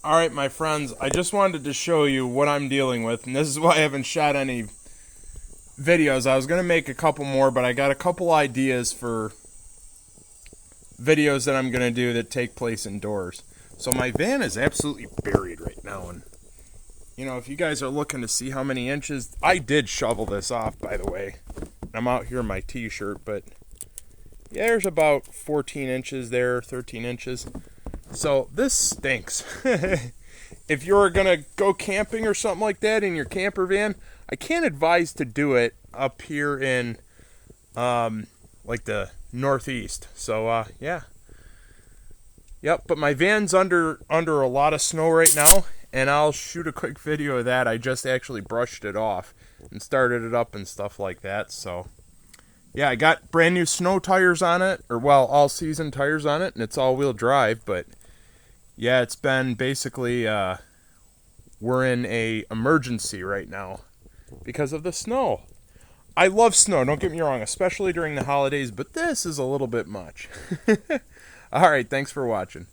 Alright, my friends, I just wanted to show you what I'm dealing with, and this is why I haven't shot any videos. I was going to make a couple more, but I got a couple ideas for videos that I'm going to do that take place indoors. So my van is absolutely buried right now, and you know, if you guys are looking to see how many inches, I did shovel this off, by the way. I'm out here in my t-shirt, but yeah, there's about 14 inches there, 13 inches. So this stinks. If you're gonna go camping or something like that in your camper van, I can't advise to do it up here in like the northeast. So yeah. Yep, but my van's under a lot of snow right now, and I'll shoot a quick video of that. I just actually brushed it off and started it up and stuff like that. So yeah, I got brand new snow tires on it, or well, all season tires on it, and it's all-wheel drive. But yeah, it's been basically we're in a emergency right now because of the snow. I love snow, don't get me wrong, especially during the holidays, but this is a little bit much. All right, thanks for watching.